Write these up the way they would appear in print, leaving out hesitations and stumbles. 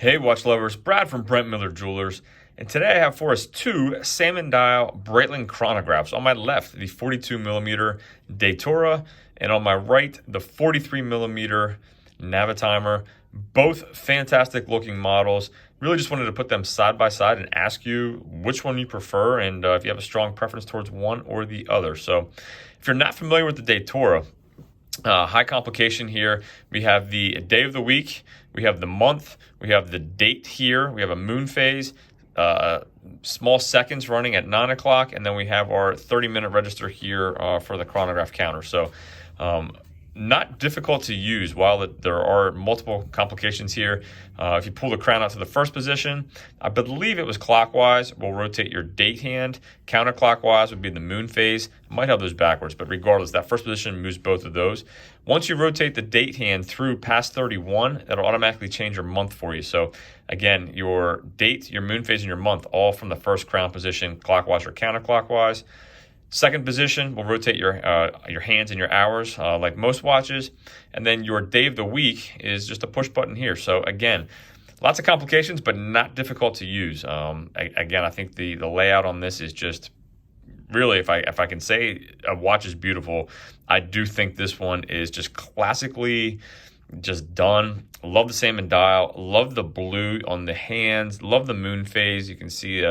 Hey watch lovers, Brad from Brent Miller Jewelers, and today I have for us two salmon dial Breitling chronographs. On my left, the 42mm Datora, and on my right, the 43mm Navitimer. Both fantastic looking models. Really just wanted to put them side by side and ask you which one you prefer, and if you have a strong preference towards one or the other. So if you're not familiar with the Datora, high complication here. We have the day of the week, we have the month, we have the date here, we have a moon phase, small seconds running at 9 o'clock, and then we have our 30-minute register here for the chronograph counter. So not difficult to use. While there are multiple complications here, if you pull the crown out to the first position, I believe it was clockwise, we'll rotate your date hand. Counterclockwise would be the moon phase. I might have those backwards, but regardless, that first position moves both of those. Once you rotate the date hand through past 31, it'll automatically change your month for you. So again, your date, your moon phase, and your month, all from the first crown position, clockwise or counterclockwise. Second position, we'll rotate your hands and your hours like most watches. And then your day of the week is just a push button here. So again, lots of complications, but not difficult to use. Again, I think the layout on this is just really, if I can say a watch is beautiful, I do think this one is just classically just done. Love the salmon dial, love the blue on the hands, love the moon phase. You can see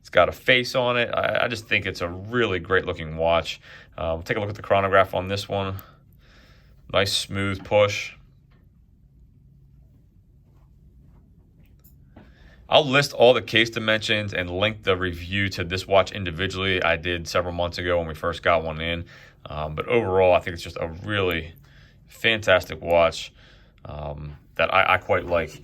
it's got a face on it. I just think it's a really great looking watch. We'll take a look at the chronograph on this one. Nice smooth push. I'll list all the case dimensions and link the review to this watch individually. I did several months ago when we first got one in. But overall, I think it's just a really fantastic watch that I quite like.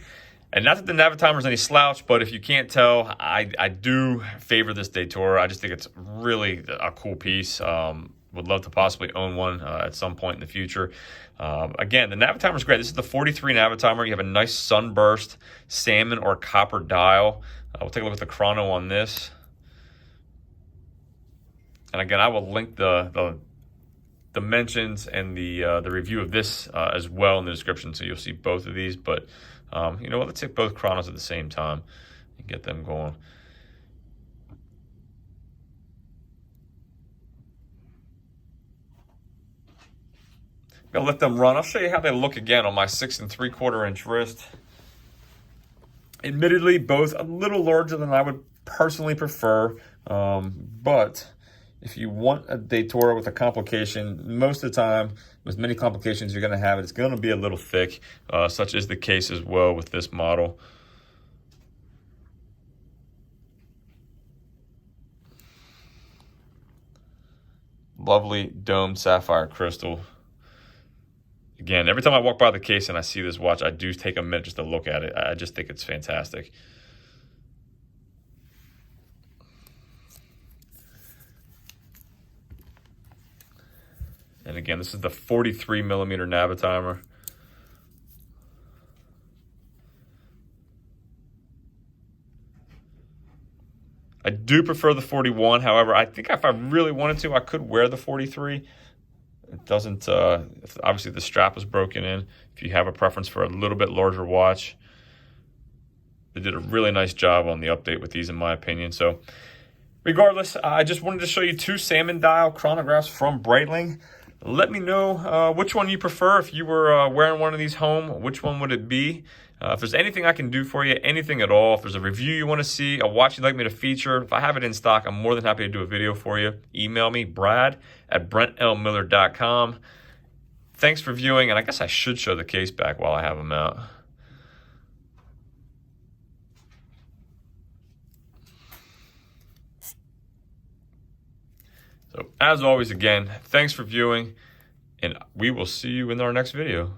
And not that the Navitimer is any slouch, but if you can't tell, I do favor this Datora. I just think it's really a cool piece. Would love to possibly own one at some point in the future. Again, the Navitimer is great. This is the 43 Navitimer. You have a nice sunburst salmon or copper dial. We'll take a look at the chrono on this. And again, I will link the dimensions and the review of this as well in the description, so you'll see both of these. But you know what, let's hit both chronos at the same time and get them going. I'm gonna let them run. I'll show you how they look again on my 6 3/4 inch wrist. Admittedly, both a little larger than I would personally prefer, but if you want a Datora with a complication, most of the time, with many complications you're going to have, it's going to be a little thick, such is the case as well with this model. Lovely domed sapphire crystal. Again, every time I walk by the case and I see this watch, I do take a minute just to look at it. I just think it's fantastic. And again, this is the 43mm Navitimer. I do prefer the 41. However, I think if I really wanted to, I could wear the 43. It doesn't, obviously the strap was broken in. If you have a preference for a little bit larger watch, they did a really nice job on the update with these, in my opinion. So regardless, I just wanted to show you two salmon dial chronographs from Breitling. Let me know which one you prefer. If you were wearing one of these home, which one would it be? If there's anything I can do for you, anything at all, if there's a review you want to see, a watch you'd like me to feature, if I have it in stock, I'm more than happy to do a video for you. Email me, brad@brentmillertime. Thanks for viewing, and I guess I should show the case back while I have them out. So as always, again, thanks for viewing, and we will see you in our next video.